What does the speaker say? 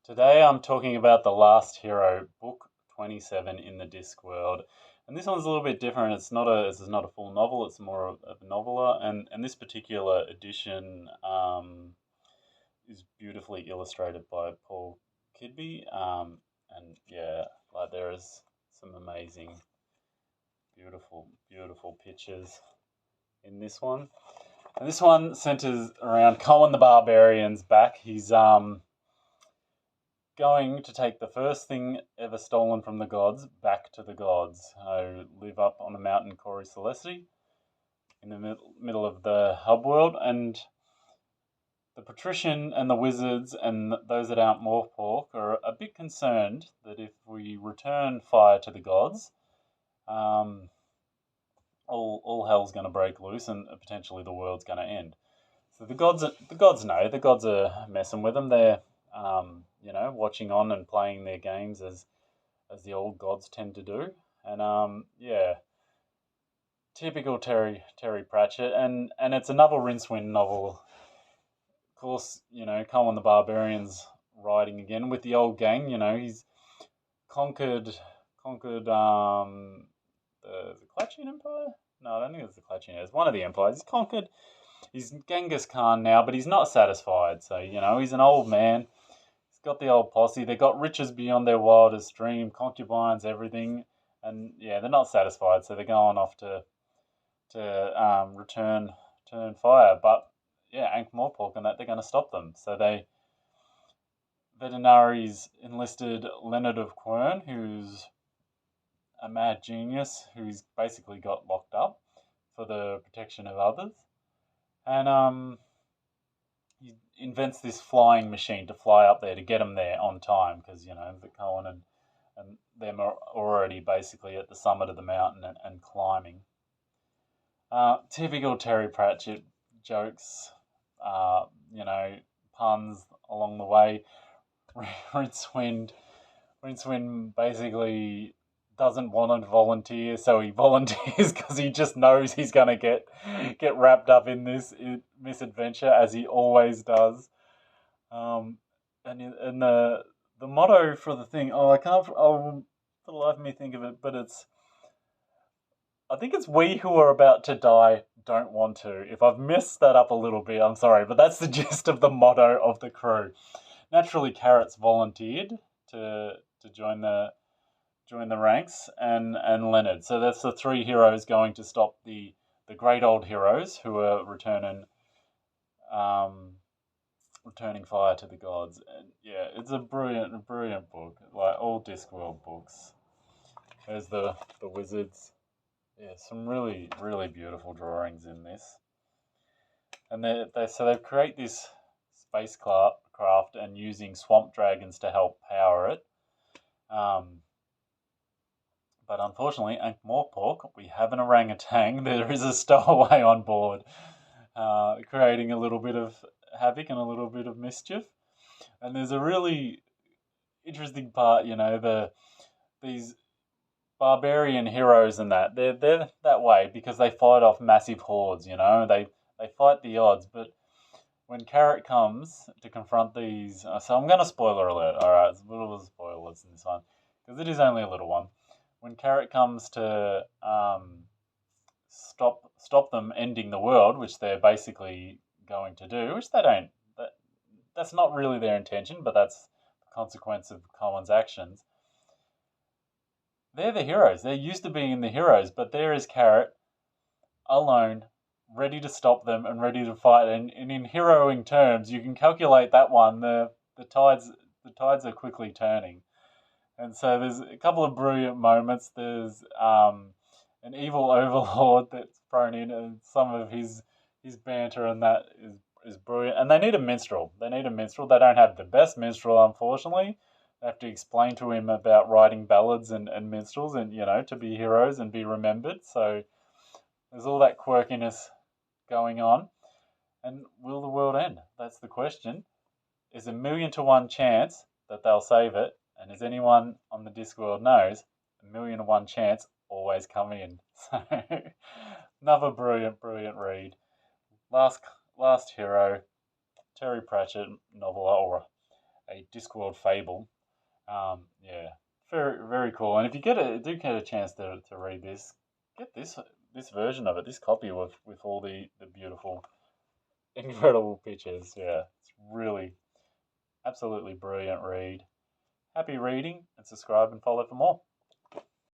Today I'm talking about The Last Hero, book 27 in the Discworld. And this one's a little bit different. This is not a full novel, it's more of a novella. And this particular edition is beautifully illustrated by Paul Kidby. And yeah, like there is some amazing, beautiful pictures in this one. And this one centers around Cohen the Barbarian's back. He's going to take the first thing ever stolen from the gods back to the gods, who live up on a mountain Cori Celesti in the middle of the hub world. And the patrician and the wizards and those at Aunt Morpork are a bit concerned that if we return fire to the gods, all hell's going to break loose and potentially the world's going to end. So the gods know. The gods are messing with them. They're watching on and playing their games as the old gods tend to do. And yeah, typical Terry Pratchett, and it's another Rincewind novel. Of course, Cohen the Barbarian's riding again with the old gang. He's conquered the Klatchian Empire. No, I don't think it's the Klatchian. It's one of the empires. He's Genghis Khan now, but he's not satisfied. So he's an old man. He's got the old posse. They got riches beyond their wildest dream, concubines, everything, and yeah, they're not satisfied. So they're going off to return fire. But yeah, Ankh-Morpork and that they're going to stop them. So Veterinaries enlisted Leonard of Quern, who's a mad genius who's basically got locked up for the protection of others, and he invents this flying machine to fly up there to get him there on time because the Cohen and them are already basically at the summit of the mountain and climbing. Typical Terry Pratchett jokes, puns along the way. Rincewind basically doesn't want to volunteer, so he volunteers because he just knows he's going to get wrapped up in this misadventure, as he always does. And the motto for the thing, for the life of me think of it, but I think it's "We who are about to die don't want to." If I've messed that up a little bit, I'm sorry, but that's the gist of the motto of the crew. Naturally, Carrot's volunteered to join the ranks, and Leonard. So that's the three heroes going to stop the great old heroes who are returning fire to the gods. And yeah, it's a brilliant book, like all Discworld books. There's the wizards. Yeah, some really beautiful drawings in this. And they create this spacecraft and using swamp dragons to help power it. But unfortunately, Ankh-Morpork, we have an orangutan. There is a stowaway on board, creating a little bit of havoc and a little bit of mischief. And there's a really interesting part, these barbarian heroes and that they're that way because they fight off massive hordes. They fight the odds, but when Carrot comes to confront these, so I'm going to spoiler alert. All right, it's a little bit of spoilers in this one because it is only a little one. When Carrot comes to stop them ending the world, which they're basically going to do, which they don't. That's not really their intention, but that's the consequence of Cohen's actions. They're the heroes. They're used to being the heroes, but there is Carrot alone, ready to stop them and ready to fight. And in heroing terms, you can calculate that one. The tides are quickly turning. And so there's a couple of brilliant moments. There's an evil overlord that's thrown in, and some of his banter and that is brilliant. And they need a minstrel. They don't have the best minstrel, unfortunately. They have to explain to him about writing ballads and minstrels and, to be heroes and be remembered. So there's all that quirkiness going on. And will the world end? That's the question. There's 1,000,000 to 1 chance that they'll save it. And as anyone on the Discworld knows, 1,000,000 to 1 chance always come in. So another brilliant read. Last Hero, Terry Pratchett novel, or a Discworld fable. Yeah, very very cool. And if you do get a chance to read this, get this version of it, this copy with all the beautiful, incredible pictures. Yeah, it's really absolutely brilliant read. Happy reading, and subscribe and follow for more.